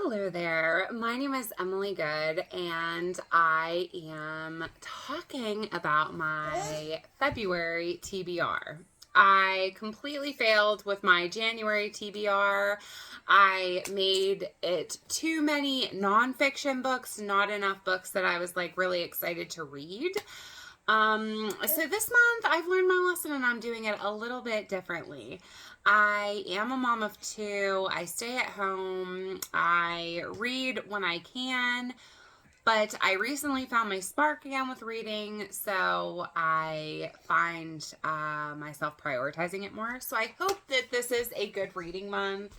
Hello there. My name is Emily Good, and I am talking about my February TBR. I completely failed with my January TBR. I made it too many nonfiction books, not enough books that I was like really excited to read. So this month I've learned my lesson and I'm doing it a little bit differently. I am a mom of two. I stay at home. I read when I can, but I recently found my spark again with reading, so I find myself prioritizing it more. So I hope that this is a good reading month.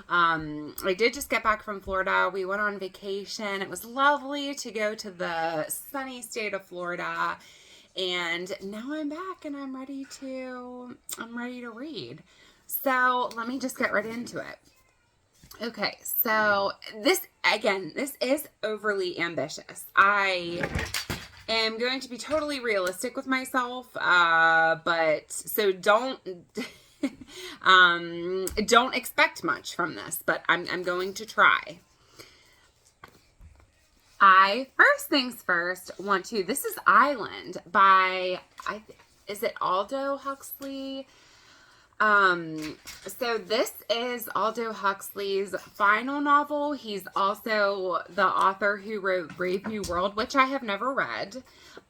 I did just get back from Florida. We went on vacation. It was lovely to go to the sunny state of Florida. And now I'm back and I'm ready to read. So let me just get right into it. Okay, so this is overly ambitious. I am going to be totally realistic with myself, but so don't don't expect much from this, but I'm going to try. First things first, this is Island by, is it Aldous Huxley? So this is Aldous Huxley's final novel. He's also the author who wrote Brave New World, which I have never read.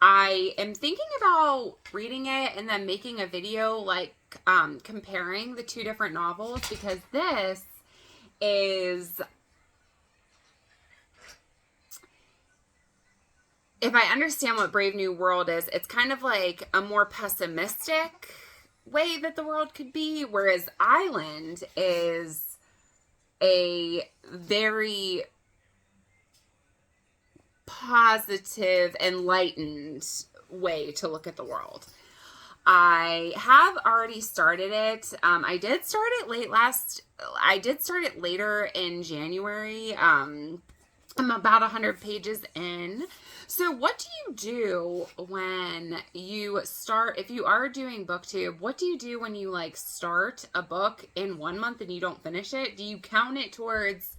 I am thinking about reading it and then making a video like comparing the two different novels, because this is, if I understand what Brave New World is, it's kind of like a more pessimistic way that the world could be, whereas Island is a very positive, enlightened way to look at the world. I have already started it. I did start it later in January. I'm about 100 pages in. So what do you do when you start, if you are doing booktube, what do you do when you like start a book in 1 month and you don't finish it? Do you count it towards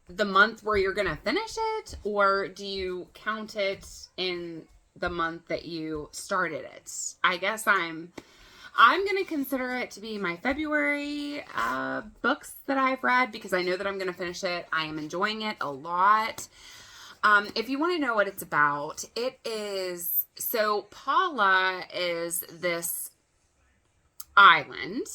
the month where you're going to finish it, or do you count it in the month that you started it? I guess I'm going to consider it to be my February books that I've read, because I know that I'm going to finish it. I am enjoying it a lot. If you want to know what it's about, it is, so Paula is this island,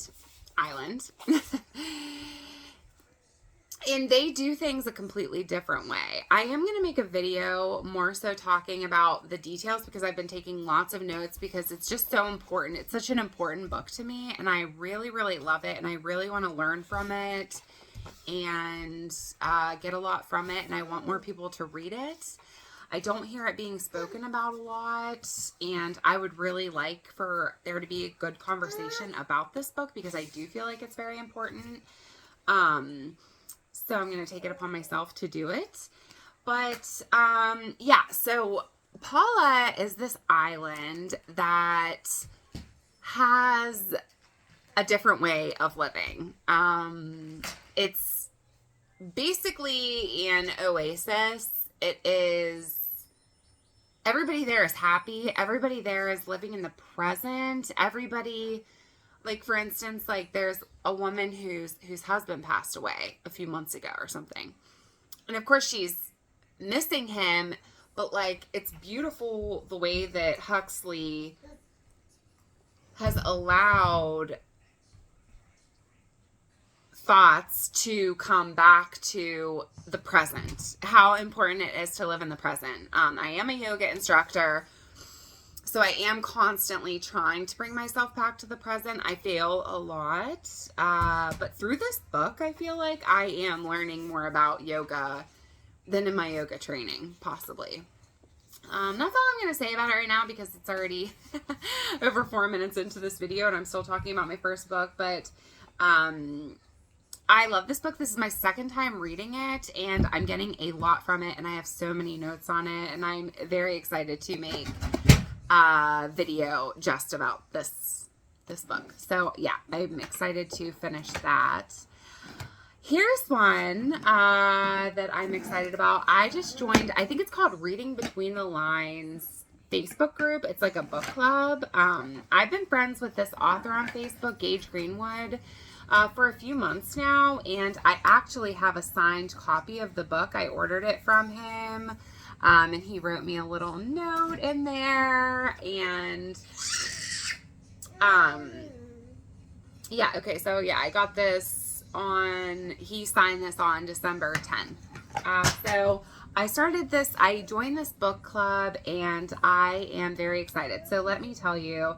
and they do things a completely different way. I am going to make a video more so talking about the details, because I've been taking lots of notes because it's just so important. It's such an important book to me, and I really, really love it, and I really want to learn from it and get a lot from it, and I want more people to read it. I don't hear it being spoken about a lot, and I would really like for there to be a good conversation about this book, because I do feel like it's very important. So I'm going to take it upon myself to do it. But yeah, so Paula is this island that has a different way of living. It's basically an oasis. It is, everybody there is happy. Everybody there is living in the present. Everybody, like for instance, like there's a woman whose husband passed away a few months ago or something. And of course she's missing him, but like it's beautiful the way that Huxley has allowed thoughts to come back to the present, how important it is to live in the present. I am a yoga instructor, so I am constantly trying to bring myself back to the present. I fail a lot, but through this book, I feel like I am learning more about yoga than in my yoga training, possibly. That's all I'm going to say about it right now, because it's already over 4 minutes into this video and I'm still talking about my first book, but I love this book. This is my second time reading it, and I'm getting a lot from it, and I have so many notes on it, and I'm very excited to make a video just about this book. So yeah, I'm excited to finish that. here's one that I'm excited about. I just joined, I think it's called Reading Between the Lines Facebook group. It's like a book club. I've been friends with this author on Facebook, Gage Greenwood, for a few months now, and I actually have a signed copy of the book. I ordered it from him, and he wrote me a little note in there, and yeah, okay, so yeah, I got this he signed this on December 10th. So I joined this book club, and I am very excited. So let me tell you,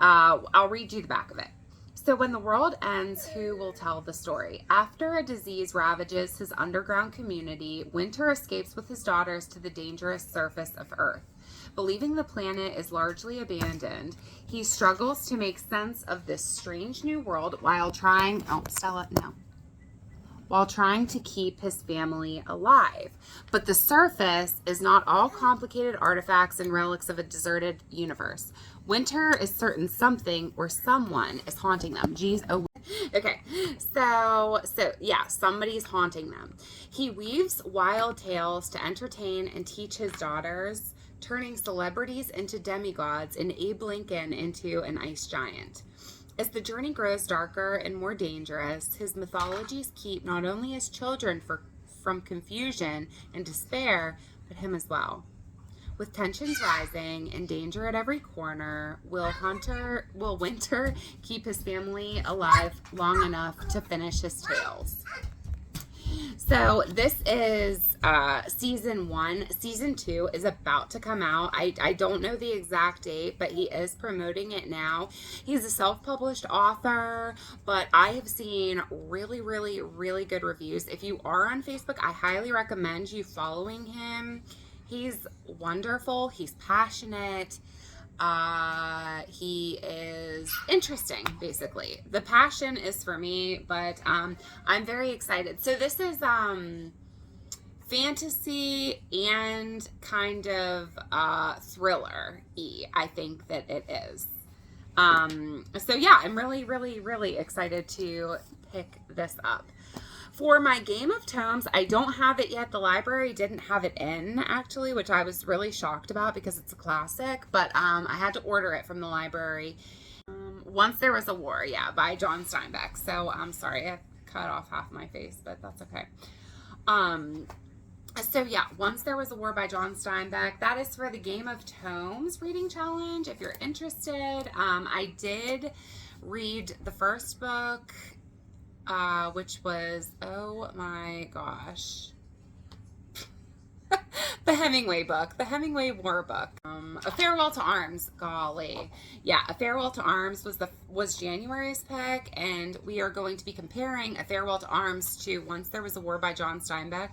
I'll read you the back of it. So when the world ends, who will tell the story? After a disease ravages his underground community, Winter escapes with his daughters to the dangerous surface of Earth. Believing the planet is largely abandoned, he struggles to make sense of this strange new world while trying to keep his family alive. But the surface is not all complicated artifacts and relics of a deserted universe. Winter is certain something or someone is haunting them. Okay, so yeah, somebody's haunting them. He weaves wild tales to entertain and teach his daughters, turning celebrities into demigods and Abe Lincoln into an ice giant. As the journey grows darker and more dangerous, his mythologies keep not only his children from confusion and despair, but him as well. With tensions rising and danger at every corner, will Winter keep his family alive long enough to finish his tales? So this is season 1. Season 2 is about to come out. I don't know the exact date, but he is promoting it now. He's a self-published author, but I have seen really, really, really good reviews. If you are on Facebook, I highly recommend you following him. He's wonderful. He's passionate. He is interesting, basically. The passion is for me, but I'm very excited. So this is fantasy and kind of thriller-y, I think that it is. So yeah, I'm really, really, really excited to pick this up. For my Game of Tomes, I don't have it yet. The library didn't have it in, actually, which I was really shocked about because it's a classic. But I had to order it from the library. Once There Was a War, yeah, by John Steinbeck. So I'm sorry, I cut off half my face, but that's okay. So yeah, Once There Was a War by John Steinbeck. That is for the Game of Tomes reading challenge. If you're interested, I did read the first book, which was, oh my gosh, the Hemingway book, the Hemingway War book, A Farewell to Arms. Golly, yeah, A Farewell to Arms was January's pick, and we are going to be comparing A Farewell to Arms to Once There Was a War by John Steinbeck.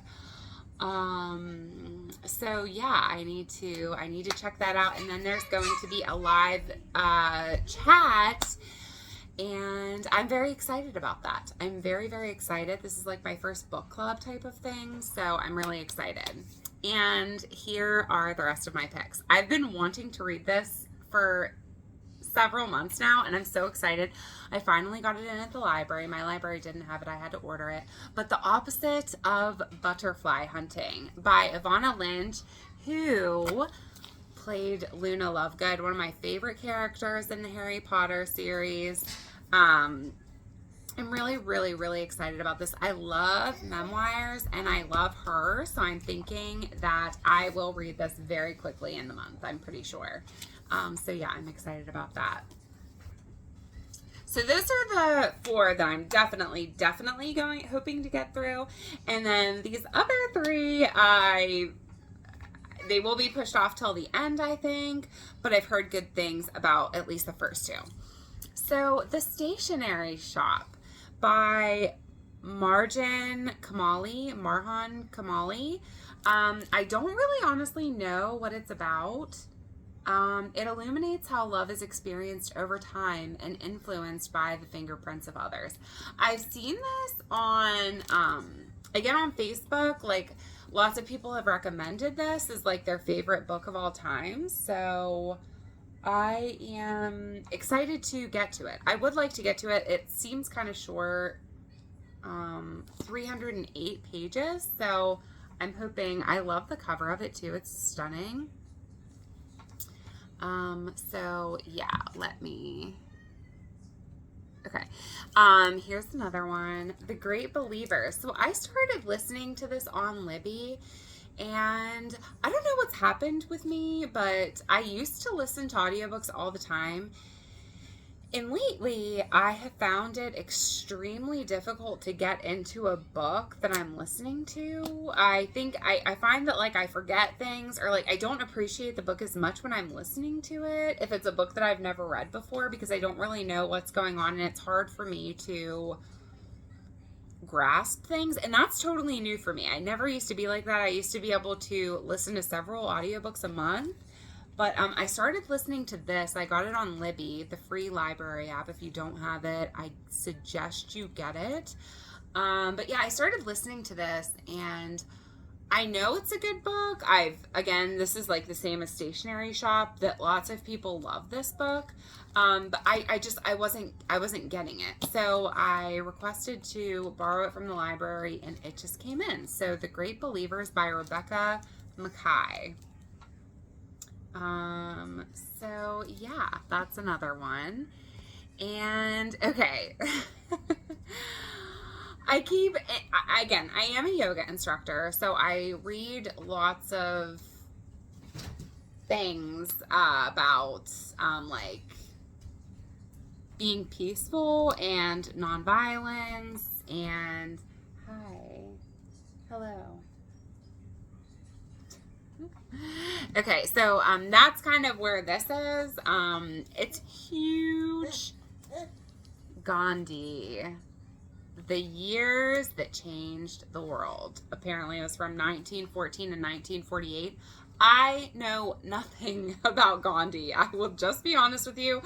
So yeah, I need to check that out, and then there's going to be a live chat. And I'm very excited about that. I'm very, very excited. This is like my first book club type of thing, so I'm really excited. And here are the rest of my picks. I've been wanting to read this for several months now, and I'm so excited. I finally got it in at the library. My library didn't have it. I had to order it. But The Opposite of Butterfly Hunting by Evanna Lynch, who played Luna Lovegood, one of my favorite characters in the Harry Potter series. I'm really, really, really excited about this. I love memoirs, and I love her, so I'm thinking that I will read this very quickly in the month, I'm pretty sure. So yeah, I'm excited about that. So those are the 4 that I'm definitely hoping to get through. And then these other 3, they will be pushed off till the end, I think, but I've heard good things about at least the first 2. So The Stationery Shop by Marhan Kamali. I don't really honestly know what it's about. It illuminates how love is experienced over time and influenced by the fingerprints of others. I've seen this on, again, on Facebook. Like, lots of people have recommended this as like their favorite book of all time. So I am excited to get to it. I would like to get to it. It seems kind of short. 308 pages. So I'm hoping, I love the cover of it too. It's stunning. So yeah, okay. Here's another one, The Great Believer. So I started listening to this on Libby, and I don't know what's happened with me, but I used to listen to audiobooks all the time. And lately, I have found it extremely difficult to get into a book that I'm listening to. I think I find that, like, I forget things, or, like, I don't appreciate the book as much when I'm listening to it, if it's a book that I've never read before, because I don't really know what's going on, and it's hard for me to grasp things. And that's totally new for me. I never used to be like that. I used to be able to listen to several audiobooks a month. But I started listening to this. I got it on Libby, the free library app. If you don't have it, I suggest you get it. But yeah, I started listening to this, and I know it's a good book. Again, this is like the same as Stationery Shop, that lots of people love this book. But I wasn't getting it. So I requested to borrow it from the library, and it just came in. So The Great Believers by Rebecca Mackay. So yeah, that's another one. And okay. Again, I am a yoga instructor, so I read lots of things about like being peaceful and nonviolence and hello. Okay, so that's kind of where this is. It's huge. Gandhi, The Years That Changed the World. Apparently it was from 1914 to 1948. I know nothing about Gandhi. I will just be honest with you.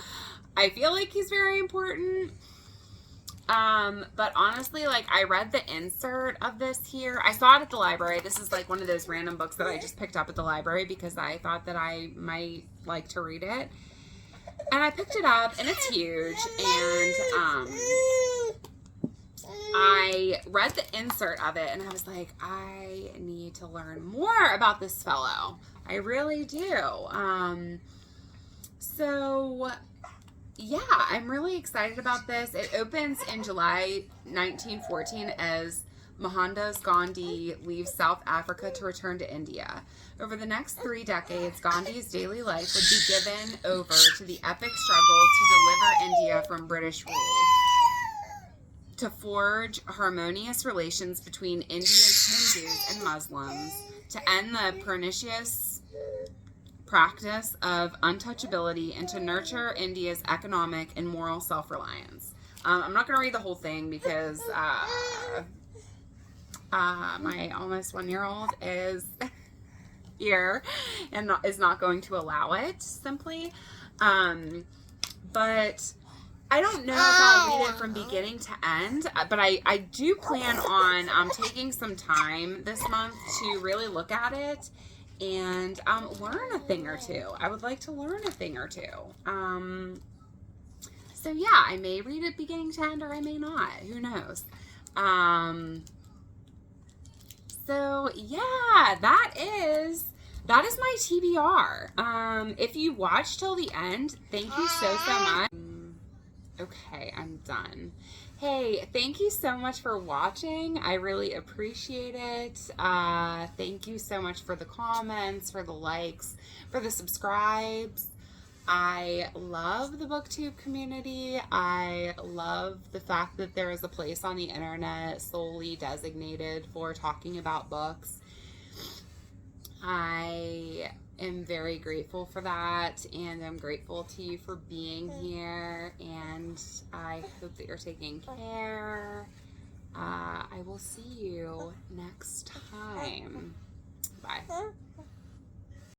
I feel like he's very important. But honestly, like, I read the insert of this here. I saw it at the library. This is like one of those random books that I just picked up at the library because I thought that I might like to read it. And I picked it up, and it's huge. And, I read the insert of it, and I was like, I need to learn more about this fellow. I really do. So yeah, I'm really excited about this. It opens in July 1914 as Mohandas Gandhi leaves South Africa to return to India. Over the next 3 decades, Gandhi's daily life would be given over to the epic struggle to deliver India from British rule, to forge harmonious relations between India's Hindus and Muslims, to end the pernicious practice of untouchability, and to nurture India's economic and moral self-reliance. I'm not going to read the whole thing because my almost 1-year-old is here and is not going to allow it, simply. But I don't know if I'll read it from beginning to end, but I do plan on taking some time this month to really look at it and learn a thing or two. I would like to learn a thing or two. So yeah, I may read it beginning to end, or I may not. Who knows? So yeah, that is my TBR. If you watched till the end, thank you so much. Okay, I'm done. Hey, thank you so much for watching. I really appreciate it. Thank you so much for the comments, for the likes, for the subscribes. I love the booktube community. I love the fact that there is a place on the internet solely designated for talking about books. I am very grateful for that, and I'm grateful to you for being here, and I hope that you're taking care. I will see you next time. Bye.